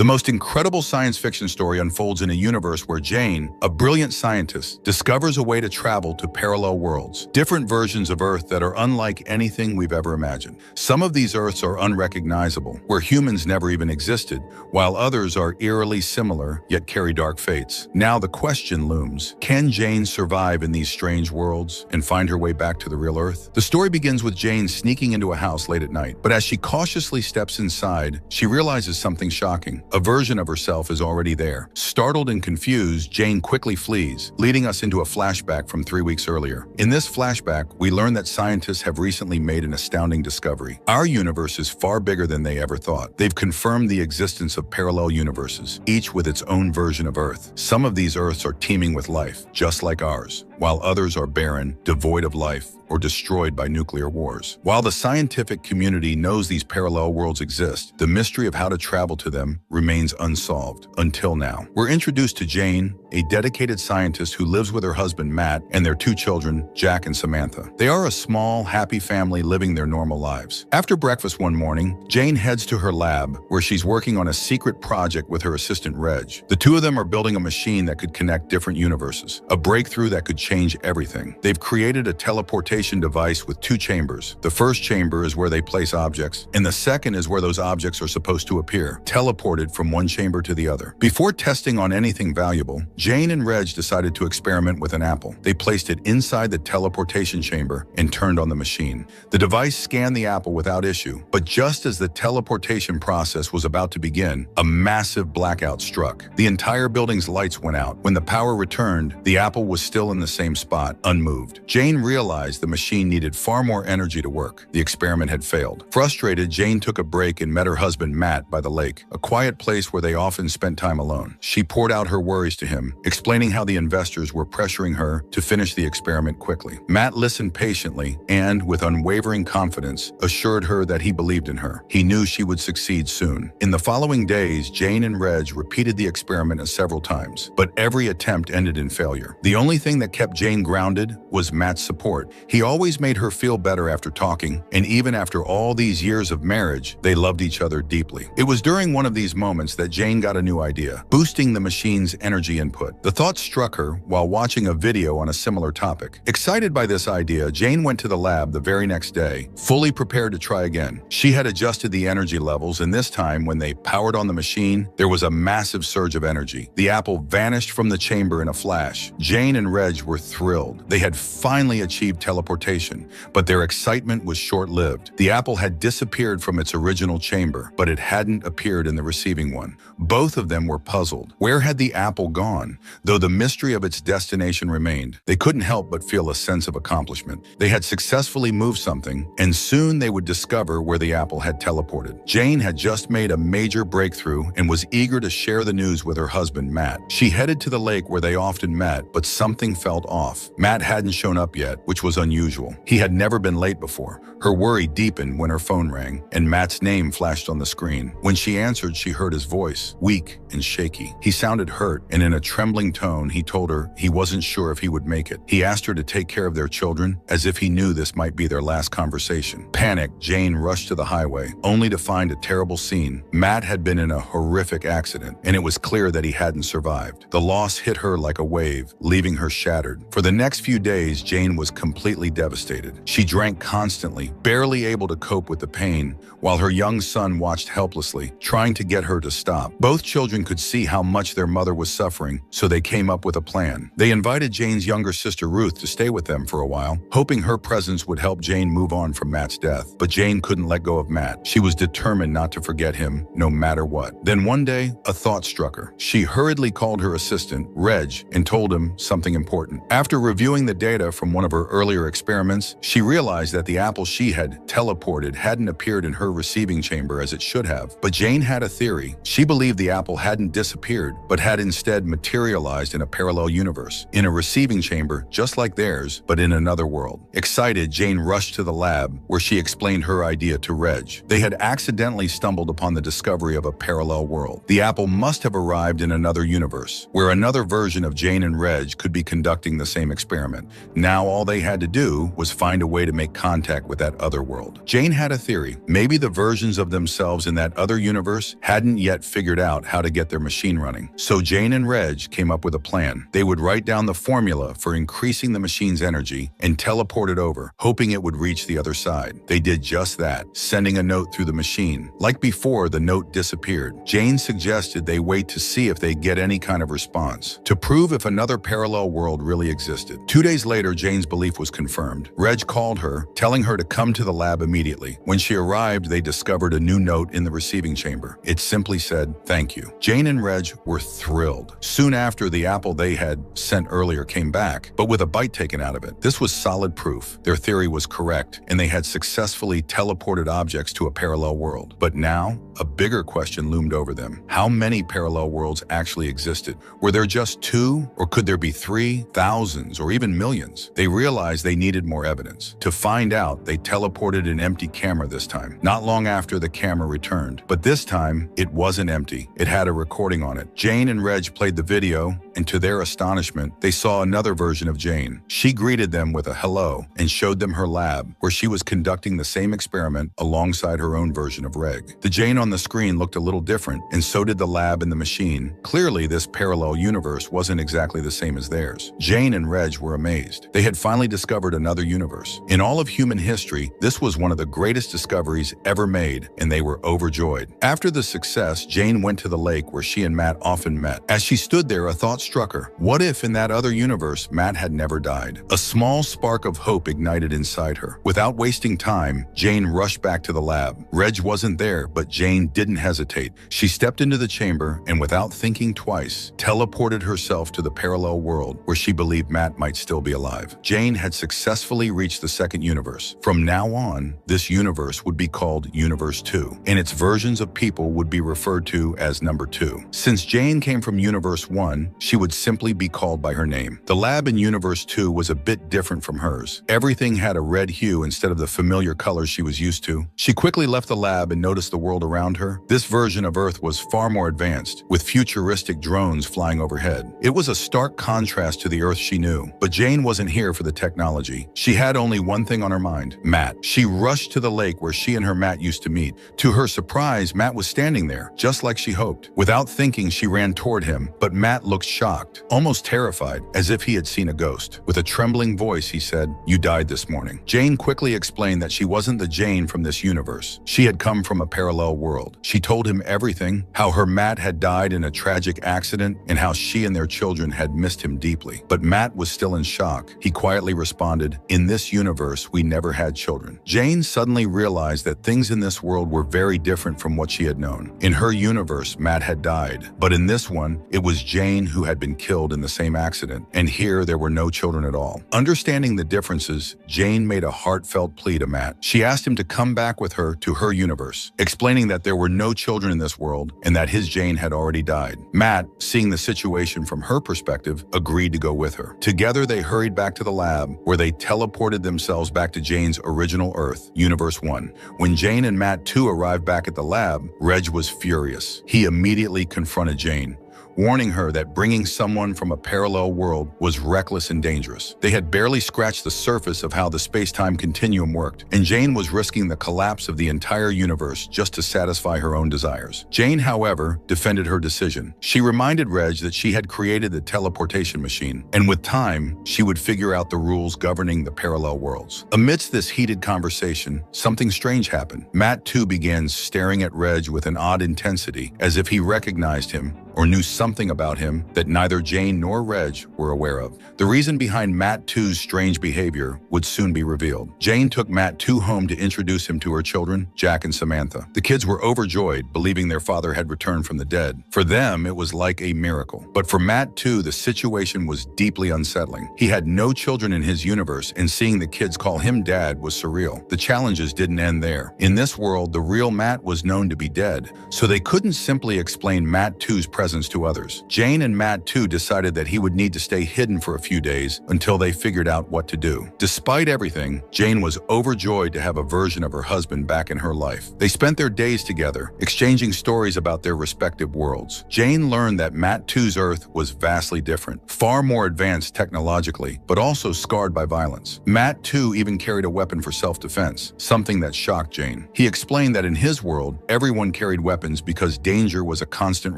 The most incredible science fiction story unfolds in a universe where Jane, a brilliant scientist, discovers a way to travel to parallel worlds, different versions of Earth that are unlike anything we've ever imagined. Some of these Earths are unrecognizable, where humans never even existed, while others are eerily similar, yet carry dark fates. Now the question looms, can Jane survive in these strange worlds and find her way back to the real Earth? The story begins with Jane sneaking into a house late at night, but as she cautiously steps inside, she realizes something shocking. A version of herself is already there. Startled and confused, Jane quickly flees, leading us into a flashback from 3 weeks earlier. In this flashback, we learn that scientists have recently made an astounding discovery. Our universe is far bigger than they ever thought. They've confirmed the existence of parallel universes, each with its own version of Earth. Some of these Earths are teeming with life, just like ours, while others are barren, devoid of life, or destroyed by nuclear wars. While the scientific community knows these parallel worlds exist, the mystery of how to travel to them remains unsolved until now. We're introduced to Jane, a dedicated scientist who lives with her husband Matt and their 2 children, Jack and Samantha. They are a small, happy family living their normal lives. After breakfast one morning, Jane heads to her lab, where she's working on a secret project with her assistant Reg. The 2 of them are building a machine that could connect different universes, a breakthrough that could change everything. They've created a teleportation device with 2 chambers. The first chamber is where they place objects, and the second is where those objects are supposed to appear, teleported from one chamber to the other. Before testing on anything valuable, Jane and Reg decided to experiment with an apple. They placed it inside the teleportation chamber and turned on the machine. The device scanned the apple without issue, but just as the teleportation process was about to begin, a massive blackout struck. The entire building's lights went out. When the power returned, the apple was still in the same spot, unmoved. Jane realized the machine needed far more energy to work. The experiment had failed. Frustrated, Jane took a break and met her husband Matt by the lake, a quiet place where they often spent time alone. She poured out her worries to him, explaining how the investors were pressuring her to finish the experiment quickly. Matt listened patiently and, with unwavering confidence, assured her that he believed in her. He knew she would succeed soon. In the following days, Jane and Reg repeated the experiment several times, but every attempt ended in failure. The only thing that kept Jane grounded was Matt's support. He always made her feel better after talking, and even after all these years of marriage, they loved each other deeply. It was during one of these moments that Jane got a new idea, boosting the machine's energy input. The thought struck her while watching a video on a similar topic. Excited by this idea, Jane went to the lab the very next day, fully prepared to try again. She had adjusted the energy levels, and this time, when they powered on the machine, there was a massive surge of energy. The apple vanished from the chamber in a flash. Jane and Reg were thrilled. They had finally achieved teleportation, but their excitement was short-lived. The apple had disappeared from its original chamber, but it hadn't appeared in the receiving one. Both of them were puzzled. Where had the apple gone? Though the mystery of its destination remained, they couldn't help but feel a sense of accomplishment. They had successfully moved something, and soon they would discover where the apple had teleported. Jane had just made a major breakthrough and was eager to share the news with her husband, Matt. She headed to the lake where they often met, but something felt off. Matt hadn't shown up yet, which was unusual. He had never been late before. Her worry deepened when her phone rang, and Matt's name flashed on the screen. When she answered, she heard his voice, weak and shaky. He sounded hurt, and in a trembling tone, he told her he wasn't sure if he would make it. He asked her to take care of their children, as if he knew this might be their last conversation. Panicked, Jane rushed to the highway, only to find a terrible scene. Matt had been in a horrific accident, and it was clear that he hadn't survived. The loss hit her like a wave, leaving her shattered. For the next few days, Jane was completely devastated. She drank constantly, barely able to cope with the pain, while her young son watched helplessly, trying to get her to stop. Both children could see how much their mother was suffering, so they came up with a plan. They invited Jane's younger sister Ruth to stay with them for a while, hoping her presence would help Jane move on from Matt's death. But Jane couldn't let go of Matt. She was determined not to forget him, no matter what. Then one day, a thought struck her. She hurriedly called her assistant, Reg, and told him something important. After reviewing the data from one of her earlier experiments, she realized that the apple she had teleported hadn't appeared in her receiving chamber as it should have. But Jane had a theory. She believed the apple hadn't disappeared, but had instead materialized in a parallel universe, in a receiving chamber just like theirs, but in another world. Excited, Jane rushed to the lab, where she explained her idea to Reg. They had accidentally stumbled upon the discovery of a parallel world. The apple must have arrived in another universe, where another version of Jane and Reg could be conducting conducting the same experiment. Now all they had to do was find a way to make contact with that other world. Jane had a theory. Maybe the versions of themselves in that other universe hadn't yet figured out how to get their machine running. So Jane and Reg came up with a plan. They would write down the formula for increasing the machine's energy and teleport it over, hoping it would reach the other side. They did just that, sending a note through the machine. Like before, the note disappeared. Jane suggested they wait to see if they get any kind of response, to prove if another parallel world really existed. 2 days later, Jane's belief was confirmed. Reg called her, telling her to come to the lab immediately. When she arrived, they discovered a new note in the receiving chamber. It simply said, "Thank you." Jane and Reg were thrilled. Soon after, the apple they had sent earlier came back, but with a bite taken out of it. This was solid proof. Their theory was correct, and they had successfully teleported objects to a parallel world. But now, a bigger question loomed over them. How many parallel worlds actually existed? Were there just 2, or could there be 3, thousands, or even millions? They realized they needed more evidence. To find out, they teleported an empty camera this time. Not long after, the camera returned. But this time, it wasn't empty. It had a recording on it. Jane and Reg played the video, and to their astonishment, they saw another version of Jane. She greeted them with a hello and showed them her lab, where she was conducting the same experiment alongside her own version of Reg. The Jane on the screen looked a little different, and so did the lab and the machine. Clearly, this parallel universe wasn't exactly the same as theirs. Jane and Reg were amazed. They had finally discovered another universe. In all of human history, this was one of the greatest discoveries ever made, and they were overjoyed. After the success, Jane went to the lake where she and Matt often met. As she stood there, a thought struck her. What if in that other universe, Matt had never died? A small spark of hope ignited inside her. Without wasting time, Jane rushed back to the lab. Reg wasn't there, but Jane didn't hesitate. She stepped into the chamber and, without thinking twice, teleported herself to the parallel world where she believed Matt might still be alive. Jane had successfully reached the second universe. From now on, this universe would be called Universe 2, and its versions of people would be referred to as Number 2. Since Jane came from Universe 1, she would simply be called by her name. The lab in Universe 2 was a bit different from hers. Everything had a red hue instead of the familiar colors she was used to. She quickly left the lab and noticed the world around her. This version of Earth was far more advanced, with futuristic drones flying overhead. It was a stark contrast to the Earth she knew. But Jane wasn't here for the technology. She had only one thing on her mind: Matt. She rushed to the lake where she and her Matt used to meet. To her surprise, Matt was standing there, just like she hoped. Without thinking, she ran toward him, but Matt looked shocked, almost terrified, as if he had seen a ghost. With a trembling voice, he said, "You died this morning." Jane quickly explained that she wasn't the Jane from this universe. She had come from a parallel world. She told him everything, how her Matt had died in a tragic accident and how she and their children had missed him deeply. But Matt was still in shock. He quietly responded, "In this universe, we never had children." Jane suddenly realized that things in this world were very different from what she had known. In her universe, Matt had died, but in this one, it was Jane who had been killed in the same accident, and here there were no children at all. Understanding the differences, Jane made a heartfelt plea to Matt. She asked him to come back with her to her universe, explaining that there were no children in this world and that his Jane had already died. Matt, seeing the situation from her perspective, agreed to go with her. Together, they hurried back to the lab, where they teleported themselves back to Jane's original Earth, Universe 1. When Jane and Matt too arrived back at the lab, Reg was furious. He immediately confronted Jane, warning her that bringing someone from a parallel world was reckless and dangerous. They had barely scratched the surface of how the space-time continuum worked, and Jane was risking the collapse of the entire universe just to satisfy her own desires. Jane, however, defended her decision. She reminded Reg that she had created the teleportation machine, and with time, she would figure out the rules governing the parallel worlds. Amidst this heated conversation, something strange happened. Matt too began staring at Reg with an odd intensity, as if he recognized him or knew something about him that neither Jane nor Reg were aware of. The reason behind Matt 2's strange behavior would soon be revealed. Jane took Matt 2 home to introduce him to her children, Jack and Samantha. The kids were overjoyed, believing their father had returned from the dead. For them, it was like a miracle. But for Matt 2, the situation was deeply unsettling. He had no children in his universe, and seeing the kids call him dad was surreal. The challenges didn't end there. In this world, the real Matt was known to be dead, so they couldn't simply explain Matt 2's presence presence to others. Jane and Matt too decided that he would need to stay hidden for a few days until they figured out what to do. Despite everything, Jane was overjoyed to have a version of her husband back in her life. They spent their days together, exchanging stories about their respective worlds. Jane learned that Matt too's Earth was vastly different, far more advanced technologically, but also scarred by violence. Matt too even carried a weapon for self-defense, something that shocked Jane. He explained that in his world, everyone carried weapons because danger was a constant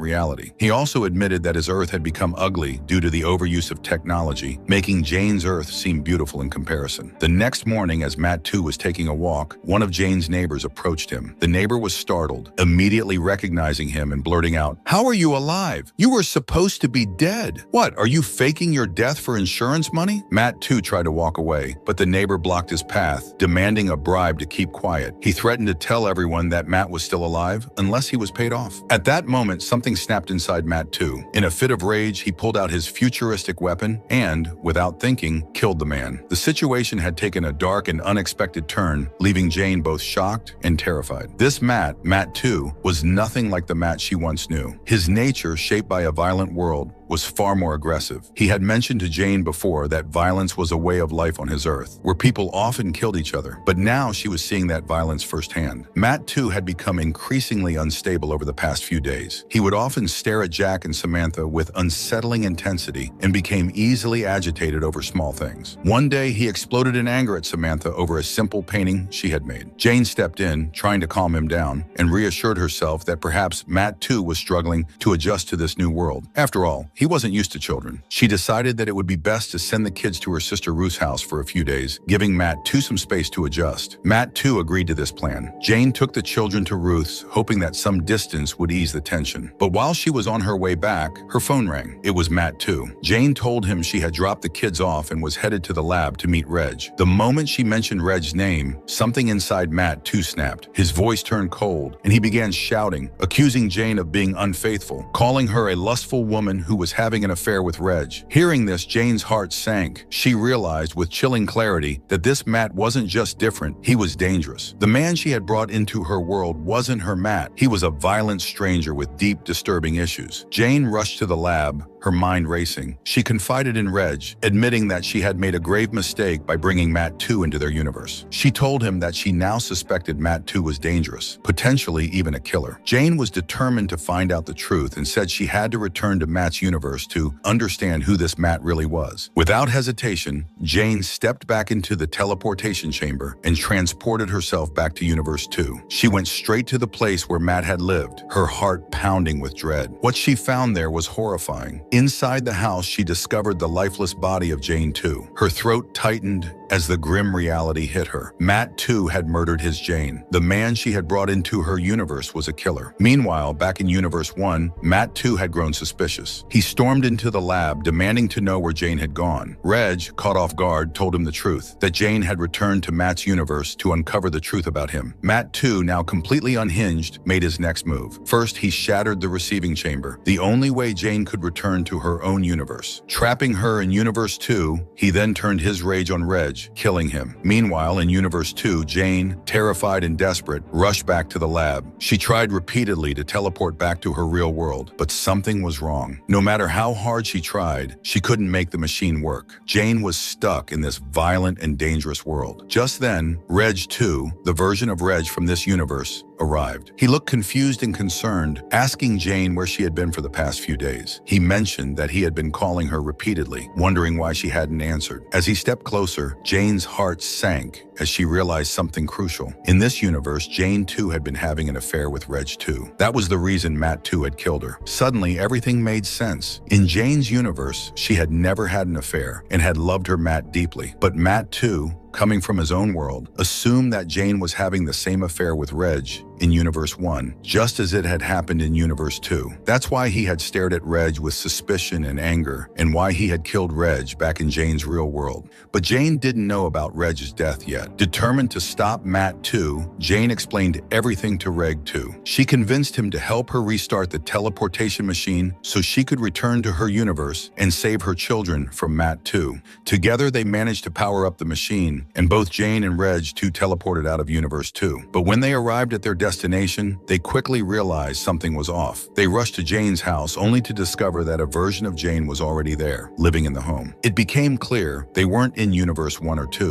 reality. He also admitted that his Earth had become ugly due to the overuse of technology, making Jane's Earth seem beautiful in comparison. The next morning, as Matt too was taking a walk, one of Jane's neighbors approached him. The neighbor was startled, immediately recognizing him and blurting out, "How are you alive? You were supposed to be dead. What, are you faking your death for insurance money?" Matt too tried to walk away, but the neighbor blocked his path, demanding a bribe to keep quiet. He threatened to tell everyone that Matt was still alive unless he was paid off. At that moment, something snapped inside Matt too. In a fit of rage, he pulled out his futuristic weapon and, without thinking, killed the man. The situation had taken a dark and unexpected turn, leaving Jane both shocked and terrified. This Matt too, was nothing like the Matt she once knew. His nature, shaped by a violent world, was far more aggressive. He had mentioned to Jane before that violence was a way of life on his Earth, where people often killed each other. But now she was seeing that violence firsthand. Matt too had become increasingly unstable over the past few days. He would often stare at Jack and Samantha with unsettling intensity and became easily agitated over small things. One day, he exploded in anger at Samantha over a simple painting she had made. Jane stepped in, trying to calm him down, and reassured herself that perhaps Matt too was struggling to adjust to this new world. After all, he wasn't used to children. She decided that it would be best to send the kids to her sister Ruth's house for a few days, giving Matt too some space to adjust. Matt too agreed to this plan. Jane took the children to Ruth's, hoping that some distance would ease the tension. But while she was on her way back, her phone rang. It was Matt too. Jane told him she had dropped the kids off and was headed to the lab to meet Reg. The moment she mentioned Reg's name, something inside Matt too snapped. His voice turned cold, and he began shouting, accusing Jane of being unfaithful, calling her a lustful woman who was having an affair with Reg. Hearing this, Jane's heart sank. She realized with chilling clarity that this Matt wasn't just different, he was dangerous. The man she had brought into her world wasn't her Matt. He was a violent stranger with deep, disturbing issues. Jane rushed to the lab, her mind racing. She confided in Reg, admitting that she had made a grave mistake by bringing Matt too into their universe. She told him that she now suspected Matt too was dangerous, potentially even a killer. Jane was determined to find out the truth and said she had to return to Matt's universe to understand who this Matt really was. Without hesitation, Jane stepped back into the teleportation chamber and transported herself back to Universe 2. She went straight to the place where Matt had lived, her heart pounding with dread. What she found there was horrifying. Inside the house, she discovered the lifeless body of Jane too. Her throat tightened as the grim reality hit her. Matt too had murdered his Jane. The man she had brought into her universe was a killer. Meanwhile, back in Universe 1, Matt too had grown suspicious. He stormed into the lab, demanding to know where Jane had gone. Reg, caught off guard, told him the truth, that Jane had returned to Matt's universe to uncover the truth about him. Matt too, now completely unhinged, made his next move. First, he shattered the receiving chamber, the only way Jane could return to her own universe. Trapping her in Universe 2, he then turned his rage on Reg, killing him. Meanwhile, in Universe 2, Jane, terrified and desperate, rushed back to the lab. She tried repeatedly to teleport back to her real world, but something was wrong. No matter how hard she tried, she couldn't make the machine work. Jane was stuck in this violent and dangerous world. Just then, Reg 2, the version of Reg from this universe, arrived. He looked confused and concerned, asking Jane where she had been for the past few days. He mentioned that he had been calling her repeatedly, wondering why she hadn't answered. As he stepped closer, Jane's heart sank as she realized something crucial. In this universe, Jane too had been having an affair with Reg too. That was the reason Matt too had killed her. Suddenly, everything made sense. In Jane's universe, she had never had an affair and had loved her Matt deeply. But Matt too, coming from his own world, assumed that Jane was having the same affair with Reg in Universe 1, just as it had happened in Universe 2. That's why he had stared at Reg with suspicion and anger, and why he had killed Reg back in Jane's real world. But Jane didn't know about Reg's death yet. Determined to stop Matt too, Jane explained everything to Reg too. She convinced him to help her restart the teleportation machine so she could return to her universe and save her children from Matt too. Together, they managed to power up the machine, and both Jane and Reg too teleported out of Universe 2. But when they arrived at their destination, they quickly realized something was off. They rushed to Jane's house only to discover that a version of Jane was already there, living in the home. It became clear they weren't in Universe 1 or 2.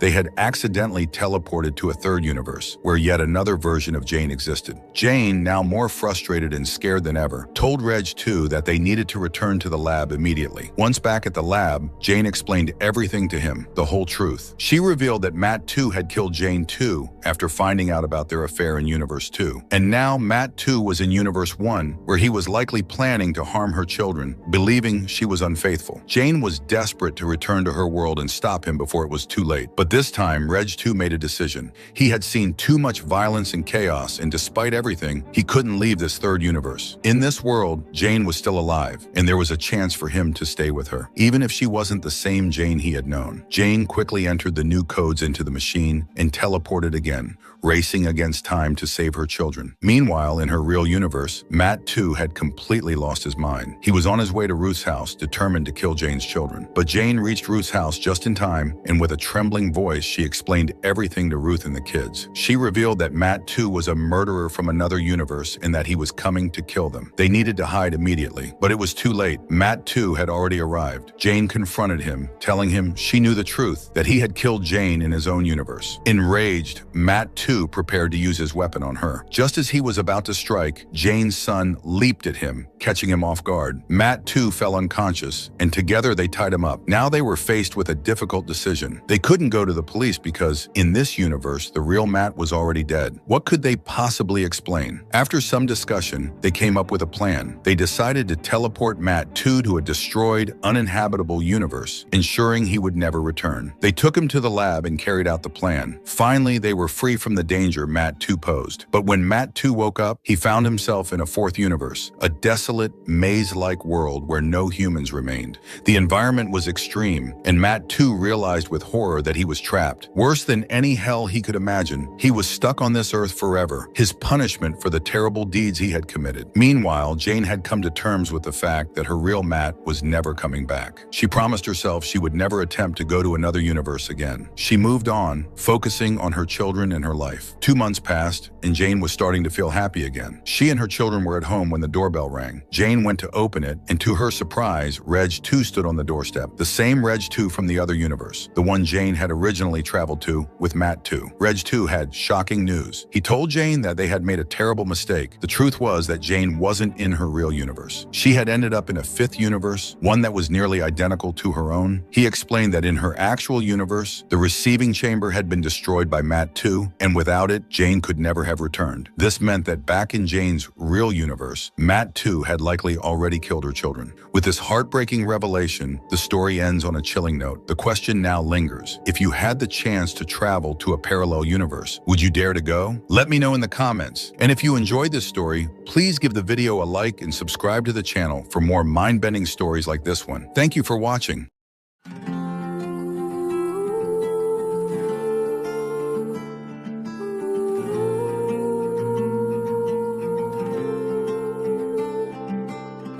They had accidentally teleported to a third universe, where yet another version of Jane existed. Jane, now more frustrated and scared than ever, told Reg 2 that they needed to return to the lab immediately. Once back at the lab, Jane explained everything to him, the whole truth. She revealed that Matt 2 had killed Jane 2 after finding out about their affair in Universe 2. And now Matt 2 was in Universe 1, where he was likely planning to harm her children, believing she was unfaithful. Jane was desperate to return to her world and stop him before it was too late. But this time, Reg 2 made a decision. He had seen too much violence and chaos, and despite everything, he couldn't leave this third universe. In this world, Jane was still alive, and there was a chance for him to stay with her, even if she wasn't the same Jane he had known. Jane quickly entered the new codes into the machine and teleported again, racing against time to save her children. Meanwhile, in her real universe, Matt 2 had completely lost his mind. He was on his way to Ruth's house, determined to kill Jane's children. But Jane reached Ruth's house just in time, and with a trembling voice, she explained everything to Ruth and the kids. She revealed that Matt 2 was a murderer from another universe and that he was coming to kill them. They needed to hide immediately, but it was too late. Matt 2 had already arrived. Jane confronted him, telling him she knew the truth, that he had killed Jane in his own universe. Enraged, Matt 2 prepared to use his weapon on her. Just as he was about to strike, Jane's son leaped at him, catching him off guard. Matt 2 fell unconscious, and together they tied him up. Now they were faced with a difficult decision. They couldn't go to the police because, in this universe, the real Matt was already dead. What could they possibly explain? After some discussion, they came up with a plan. They decided to teleport Matt 2 to a destroyed, uninhabitable universe, ensuring he would never return. They took him to the lab and carried out the plan. Finally, they were free from the danger Matt 2 posed. But when Matt 2 woke up, he found himself in a fourth universe, a desolate, maze-like world where no humans remained. The environment was extreme, and Matt 2 realized with horror that he was trapped. Worse than any hell he could imagine, he was stuck on this earth forever, his punishment for the terrible deeds he had committed. Meanwhile, Jane had come to terms with the fact that her real Matt was never coming back. She promised herself she would never attempt to go to another universe again. She moved on, focusing on her children and her life. 2 months passed, and Jane was starting to feel happy again. She and her children were at home when the doorbell rang. Jane went to open it, and to her surprise, Reg 2 stood on the doorstep. The same Reg 2 from the other universe, the one Jane had originally traveled to with Matt 2. Reg 2 had shocking news. He told Jane that they had made a terrible mistake. The truth was that Jane wasn't in her real universe. She had ended up in a fifth universe, one that was nearly identical to her own. He explained that in her actual universe, the receiving chamber had been destroyed by Matt 2, and without it, Jane could never have returned. This meant that back in Jane's real universe, Matt 2 had likely already killed her children. With this heartbreaking revelation, the story ends on a chilling note. The question now lingers. If you had the chance to travel to a parallel universe, would you dare to go? Let me know in the comments. And if you enjoyed this story, please give the video a like and subscribe to the channel for more mind-bending stories like this one. Thank you for watching.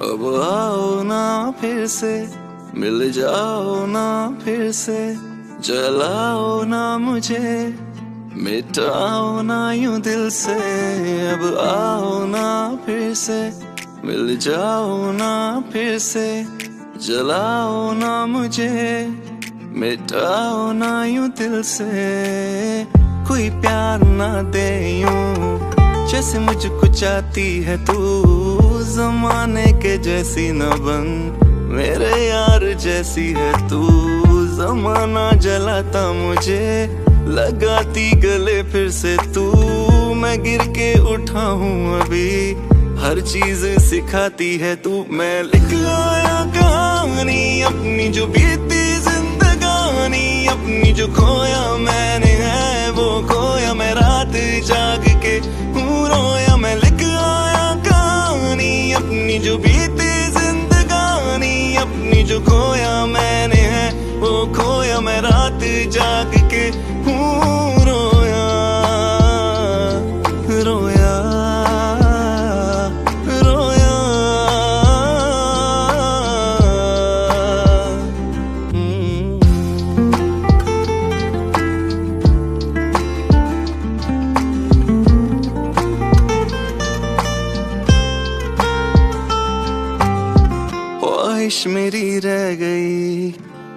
अब आओ ना फिर से मिल जाओ ना फिर से जलाओ ना मुझे मिटाओ ना यूं दिल से अब आओ ना फिर से मिल जाओ ना फिर से जलाओ ना मुझे मिटाओ ना यूं दिल से कोई प्यार ना दे यूं जैसे मुझको चाहती है तू ज़माने के जैसी न बन मेरे यार जैसी है तू ज़माना जलाता मुझे लगाती गले फिर से तू मैं गिर के उठा हूँ अभी हर चीज सिखाती है तू मैं लिख आया कहानी अपनी जो बीती जिंदगानी अपनी जो खोया मैंने है वो खोया मैं रात जाग के हूँ रोया मैं लिख आया कहानी अपनी जो बीती जिंदगानी अपनी जो खोया मैंने है वो खोया मैं रात जाग के हूँ रोया रोया रोया ख्वाहिश मेरी रह गई,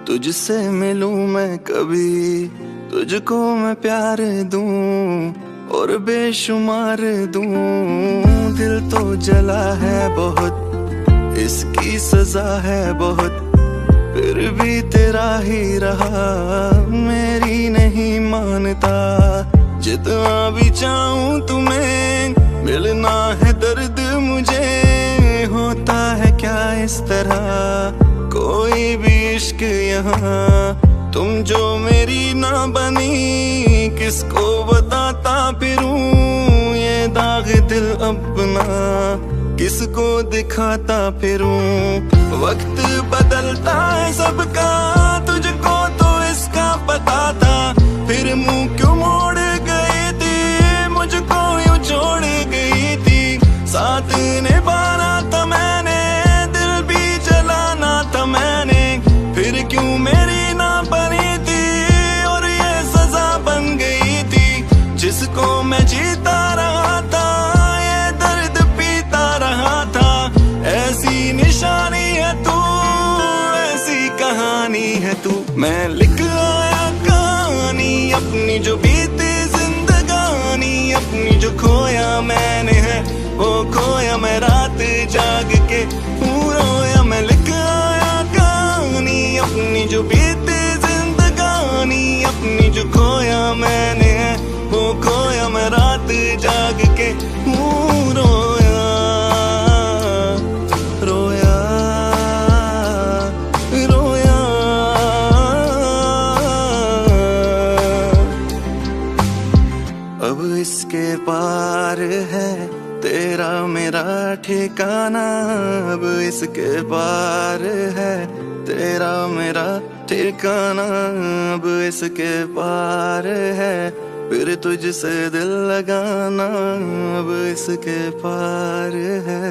तुझसे मिलूं मैं कभी, तुझको मैं प्यार दूं और बेशुमार दूं। दिल तो जला है बहुत, इसकी सजा है बहुत, फिर भी तेरा ही रहा, मेरी नहीं मानता। जितना भी चाहूं तुम्हें, मिलना है दर्द मुझे, होता है क्या इस तरह कोई भी इश्क यहाँ। तुम जो मेरी ना बनी, किसको बताता फिरूं ये दाग दिल अपना, किसको दिखाता फिरूं। वक्त बदलता है सबका, तुझको तो इसका पता था, फिर मुंह क्यों मोड़ गई थी, मुझको यूं छोड़ गई थी। साथ निभाना था मैंने, दिल भी जलाना था मैंने, फिर क्यों मेरी ना बनी थी और ये सजा बन गई थी। जिसको मैं जीता रहा था, ये दर्द पीता रहा था। ऐसी निशानी है तू, ऐसी कहानी है तू। मैं लिख आया कहानी अपनी जो बीती जिंदगानी, अपनी जो खोया मैंने है वो खोया मैं रात जाग के रोया। मैं लिख आया कहानी अपनी जो बीती जिंदगानी, अपनी जो खोया मैंने है वो खोया मैं रात जाग के रोया रोया रोया। अब इसके पार है तेरा मेरा ठिकाना, अब इसके पार है तेरा मेरा ठिकाना, अब इसके पार है फिर तुझसे दिल लगाना, अब इसके पार है।